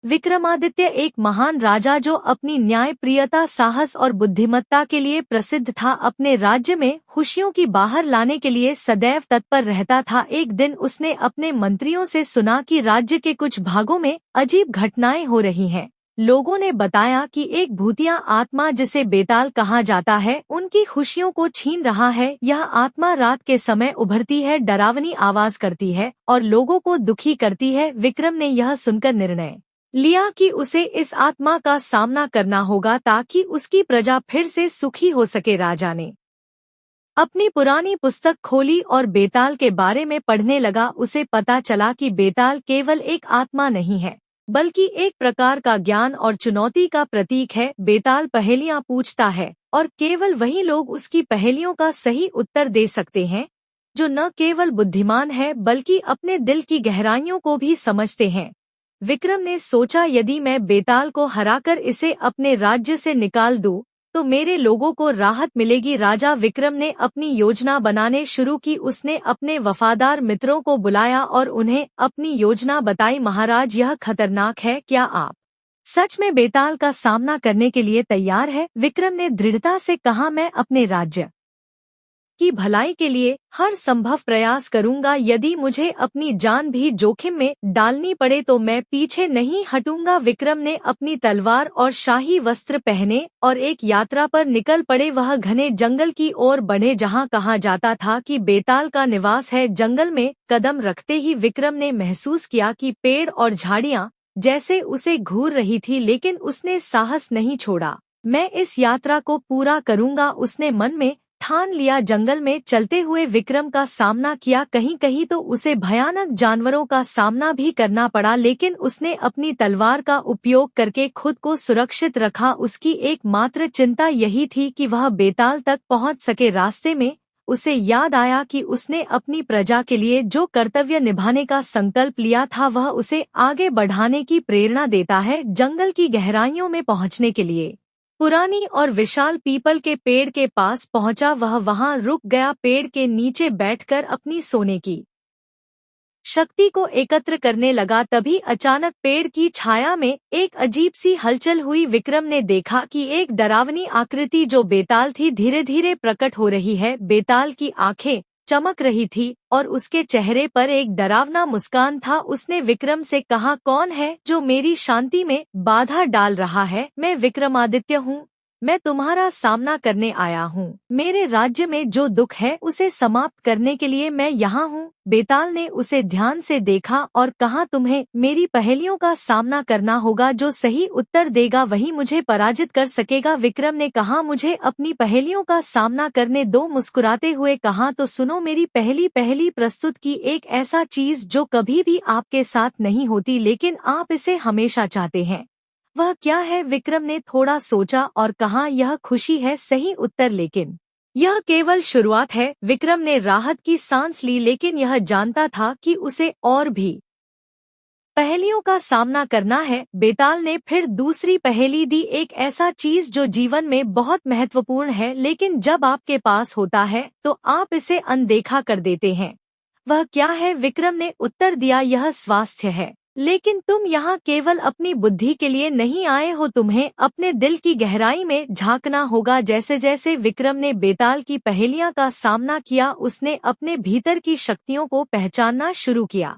विक्रमादित्य एक महान राजा जो अपनी न्यायप्रियता, साहस और बुद्धिमत्ता के लिए प्रसिद्ध था, अपने राज्य में खुशियों की बाहर लाने के लिए सदैव तत्पर रहता था। एक दिन उसने अपने मंत्रियों से सुना कि राज्य के कुछ भागों में अजीब घटनाएं हो रही हैं। लोगों ने बताया कि एक भूतिया आत्मा, जिसे बेताल कहा जाता है, उनकी खुशियों को छीन रहा है। यह आत्मा रात के समय उभरती है, डरावनी आवाज करती है और लोगों को दुखी करती है। विक्रम ने यह सुनकर निर्णय लिया कि उसे इस आत्मा का सामना करना होगा ताकि उसकी प्रजा फिर से सुखी हो सके। राजा ने अपनी पुरानी पुस्तक खोली और बेताल के बारे में पढ़ने लगा। उसे पता चला कि बेताल केवल एक आत्मा नहीं है, बल्कि एक प्रकार का ज्ञान और चुनौती का प्रतीक है। बेताल पहेलियां पूछता है और केवल वही लोग उसकी पहेलियों का सही उत्तर दे सकते हैं जो न केवल बुद्धिमान है बल्कि अपने दिल की गहराइयों को भी समझते हैं। विक्रम ने सोचा, यदि मैं बेताल को हराकर इसे अपने राज्य से निकाल दूं, तो मेरे लोगों को राहत मिलेगी। राजा विक्रम ने अपनी योजना बनाने शुरू की। उसने अपने वफादार मित्रों को बुलाया और उन्हें अपनी योजना बताई। महाराज, यह खतरनाक है, क्या आप सच में बेताल का सामना करने के लिए तैयार है? विक्रम ने दृढ़ता से कहा, मैं अपने राज्य की भलाई के लिए हर संभव प्रयास करूंगा। यदि मुझे अपनी जान भी जोखिम में डालनी पड़े तो मैं पीछे नहीं हटूंगा। विक्रम ने अपनी तलवार और शाही वस्त्र पहने और एक यात्रा पर निकल पड़े। वह घने जंगल की ओर बढ़े जहां कहा जाता था कि बेताल का निवास है। जंगल में कदम रखते ही विक्रम ने महसूस किया कि पेड़ और झाड़ियां जैसे उसे घूर रही थी, लेकिन उसने साहस नहीं छोड़ा। मैं इस यात्रा को पूरा करूंगा, उसने मन में ठान लिया। जंगल में चलते हुए विक्रम का सामना किया। कहीं कहीं तो उसे भयानक जानवरों का सामना भी करना पड़ा, लेकिन उसने अपनी तलवार का उपयोग करके खुद को सुरक्षित रखा। उसकी एकमात्र चिंता यही थी कि वह बेताल तक पहुंच सके। रास्ते में उसे याद आया कि उसने अपनी प्रजा के लिए जो कर्तव्य निभाने का संकल्प लिया था, वह उसे आगे बढ़ाने की प्रेरणा देता है। जंगल की गहराइयों में पहुंचने के लिए पुरानी और विशाल पीपल के पेड़ के पास पहुंचा। वह वहां रुक गया, पेड़ के नीचे बैठकर अपनी सोने की शक्ति को एकत्र करने लगा। तभी अचानक पेड़ की छाया में एक अजीब सी हलचल हुई। विक्रम ने देखा कि एक डरावनी आकृति जो बेताल थी, धीरे धीरे प्रकट हो रही है। बेताल की आंखें चमक रही थी और उसके चेहरे पर एक डरावना मुस्कान था। उसने विक्रम से कहा, कौन है जो मेरी शांति में बाधा डाल रहा है? मैं विक्रमादित्य हूँ, मैं तुम्हारा सामना करने आया हूँ। मेरे राज्य में जो दुख है उसे समाप्त करने के लिए मैं यहाँ हूँ। बेताल ने उसे ध्यान से देखा और कहा, तुम्हें मेरी पहेलियों का सामना करना होगा। जो सही उत्तर देगा वही मुझे पराजित कर सकेगा। विक्रम ने कहा, मुझे अपनी पहेलियों का सामना करने दो। मुस्कुराते हुए कहा, तो सुनो, मेरी पहली प्रस्तुत की एक ऐसा चीज जो कभी भी आपके साथ नहीं होती, लेकिन आप इसे हमेशा चाहते हैं। वह क्या है? विक्रम ने थोड़ा सोचा और कहा, यह खुशी है। सही उत्तर, लेकिन यह केवल शुरुआत है। विक्रम ने राहत की सांस ली, लेकिन यह जानता था कि उसे और भी पहेलियों का सामना करना है। बेताल ने फिर दूसरी पहेली दी, एक ऐसा चीज जो जीवन में बहुत महत्वपूर्ण है, लेकिन जब आपके पास होता है तो आप इसे अनदेखा कर देते हैं। वह क्या है? विक्रम ने उत्तर दिया, यह स्वास्थ्य है। लेकिन तुम यहाँ केवल अपनी बुद्धि के लिए नहीं आए हो, तुम्हें अपने दिल की गहराई में झांकना होगा। जैसे जैसे विक्रम ने बेताल की पहेलियां का सामना किया, उसने अपने भीतर की शक्तियों को पहचानना शुरू किया।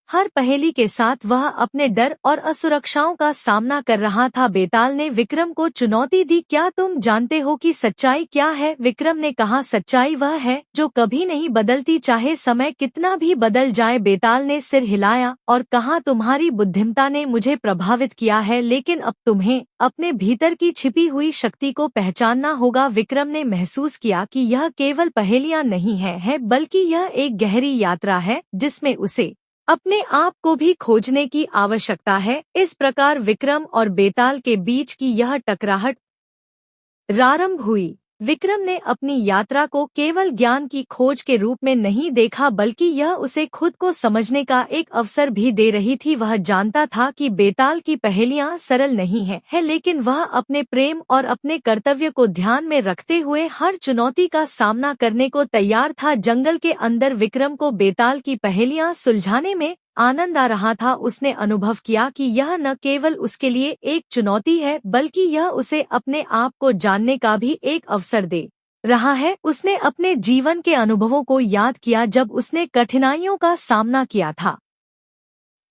हर पहेली के साथ वह अपने डर और असुरक्षाओं का सामना कर रहा था। बेताल ने विक्रम को चुनौती दी, क्या तुम जानते हो कि सच्चाई क्या है? विक्रम ने कहा, सच्चाई वह है जो कभी नहीं बदलती, चाहे समय कितना भी बदल जाए। बेताल ने सिर हिलाया और कहा, तुम्हारी बुद्धिमत्ता ने मुझे प्रभावित किया है, लेकिन अब तुम्हें अपने भीतर की छिपी हुई शक्ति को पहचानना होगा। विक्रम ने महसूस किया कि यह केवल पहेलियां नहीं है, बल्कि यह एक गहरी यात्रा है जिसमें उसे अपने आप को भी खोजने की आवश्यकता है। इस प्रकार विक्रम और बेताल के बीच की यह टकराहट प्रारंभ हुई। विक्रम ने अपनी यात्रा को केवल ज्ञान की खोज के रूप में नहीं देखा, बल्कि यह उसे खुद को समझने का एक अवसर भी दे रही थी। वह जानता था कि बेताल की पहेलियां सरल नहीं है, लेकिन वह अपने प्रेम और अपने कर्तव्य को ध्यान में रखते हुए हर चुनौती का सामना करने को तैयार था। जंगल के अंदर विक्रम को बेताल की पहेलियां सुलझाने में आनंद आ रहा था। उसने अनुभव किया कि यह न केवल उसके लिए एक चुनौती है बल्कि यह उसे अपने आप को जानने का भी एक अवसर दे रहा है। उसने अपने जीवन के अनुभवों को याद किया जब उसने कठिनाइयों का सामना किया था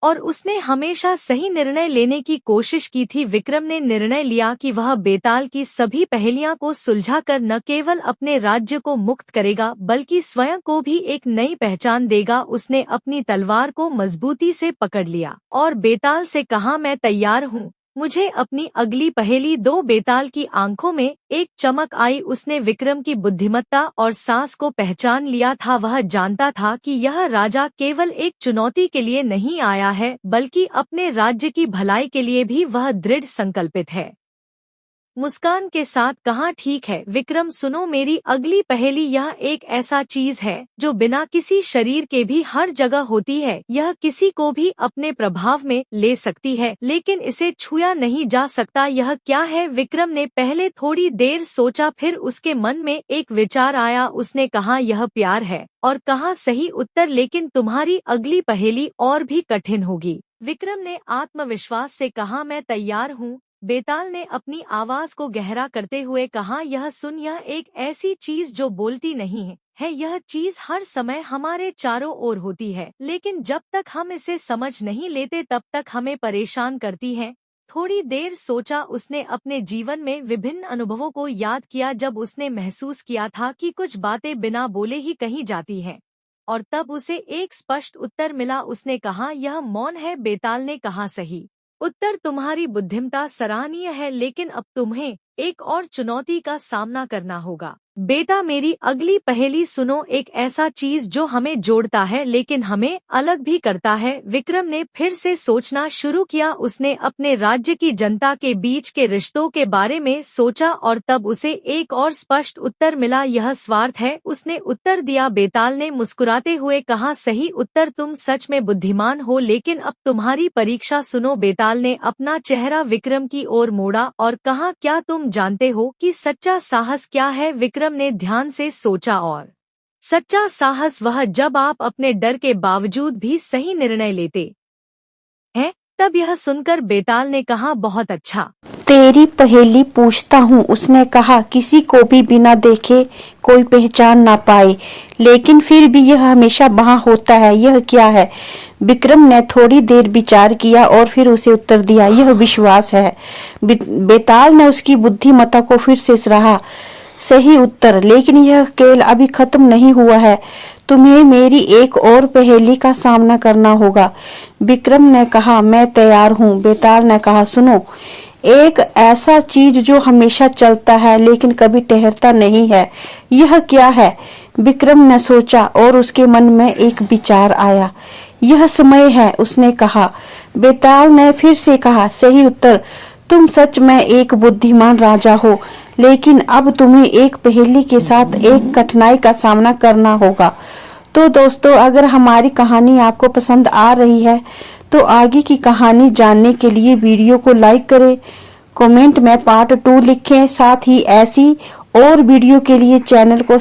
और उसने हमेशा सही निर्णय लेने की कोशिश की थी। विक्रम ने निर्णय लिया कि वह बेताल की सभी पहेलियां को सुलझाकर न केवल अपने राज्य को मुक्त करेगा बल्कि स्वयं को भी एक नई पहचान देगा। उसने अपनी तलवार को मजबूती से पकड़ लिया और बेताल से कहा, मैं तैयार हूँ, मुझे अपनी अगली पहेली दो। बेताल की आंखों में एक चमक आई। उसने विक्रम की बुद्धिमत्ता और साहस को पहचान लिया था। वह जानता था कि यह राजा केवल एक चुनौती के लिए नहीं आया है बल्कि अपने राज्य की भलाई के लिए भी वह दृढ़ संकल्पित है। मुस्कान के साथ कहा, ठीक है विक्रम, सुनो मेरी अगली पहेली। यह एक ऐसा चीज है जो बिना किसी शरीर के भी हर जगह होती है। यह किसी को भी अपने प्रभाव में ले सकती है लेकिन इसे छुआ नहीं जा सकता। यह क्या है? विक्रम ने पहले थोड़ी देर सोचा, फिर उसके मन में एक विचार आया। उसने कहा, यह प्यार है। और कहा, सही उत्तर, लेकिन तुम्हारी अगली पहेली और भी कठिन होगी। विक्रम ने आत्मविश्वास से कहा, मैं तैयार हूँ। बेताल ने अपनी आवाज को गहरा करते हुए कहा, यह सुन, यह एक ऐसी चीज जो बोलती नहीं है। यह चीज हर समय हमारे चारों ओर होती है लेकिन जब तक हम इसे समझ नहीं लेते तब तक हमें परेशान करती है। थोड़ी देर सोचा। उसने अपने जीवन में विभिन्न अनुभवों को याद किया जब उसने महसूस किया था कि कुछ बातें बिना बोले ही कही जाती हैं और तब उसे एक स्पष्ट उत्तर मिला। उसने कहा, यह मौन है। बेताल ने कहा, सही उत्तर, तुम्हारी बुद्धिमत्ता सराहनीय है लेकिन अब तुम्हें एक और चुनौती का सामना करना होगा। बेटा, मेरी अगली पहेली सुनो। एक ऐसा चीज जो हमें जोड़ता है लेकिन हमें अलग भी करता है। विक्रम ने फिर से सोचना शुरू किया। उसने अपने राज्य की जनता के बीच के रिश्तों के बारे में सोचा और तब उसे एक और स्पष्ट उत्तर मिला, यह स्वार्थ है। उसने उत्तर दिया। बेताल ने मुस्कुराते हुए कहा, सही उत्तर, तुम सच में बुद्धिमान हो लेकिन अब तुम्हारी परीक्षा सुनो। बेताल ने अपना चेहरा विक्रम की ओर मोड़ा और कहा, क्या तुम जानते हो कि सच्चा साहस क्या है? विक्रम ने ध्यान से सोचा और सच्चा साहस वह जब आप अपने डर के बावजूद भी सही निर्णय लेते हैं। तब यह सुनकर बेताल ने कहा, बहुत अच्छा। तेरी पहेली पूछता हूँ। उसने कहा, किसी को भी बिना देखे कोई पहचान ना पाए लेकिन फिर भी यह हमेशा वहाँ होता है, यह क्या है? विक्रम ने थोड़ी देर विचार किया और फिर उसे उत्तर दिया, यह विश्वास है। बेताल ने उसकी बुद्धिमत्ता को फिर से सराहा। सही उत्तर, लेकिन यह खेल अभी खत्म नहीं हुआ है, तुम्हें मेरी एक और पहेली का सामना करना होगा। विक्रम ने कहा, मैं तैयार हूँ। बेताल ने कहा, सुनो, एक ऐसा चीज जो हमेशा चलता है लेकिन कभी ठहरता नहीं है, यह क्या है? विक्रम ने सोचा और उसके मन में एक विचार आया, यह समय है। उसने कहा। बेताल ने फिर से कहा, सही उत्तर, तुम सच में एक बुद्धिमान राजा हो लेकिन अब तुम्हें एक पहेली के साथ एक कठिनाई का सामना करना होगा। तो दोस्तों, अगर हमारी कहानी आपको पसंद आ रही है तो आगे की कहानी जानने के लिए वीडियो को लाइक करें, कमेंट में पार्ट 2 लिखें। साथ ही ऐसी और वीडियो के लिए चैनल को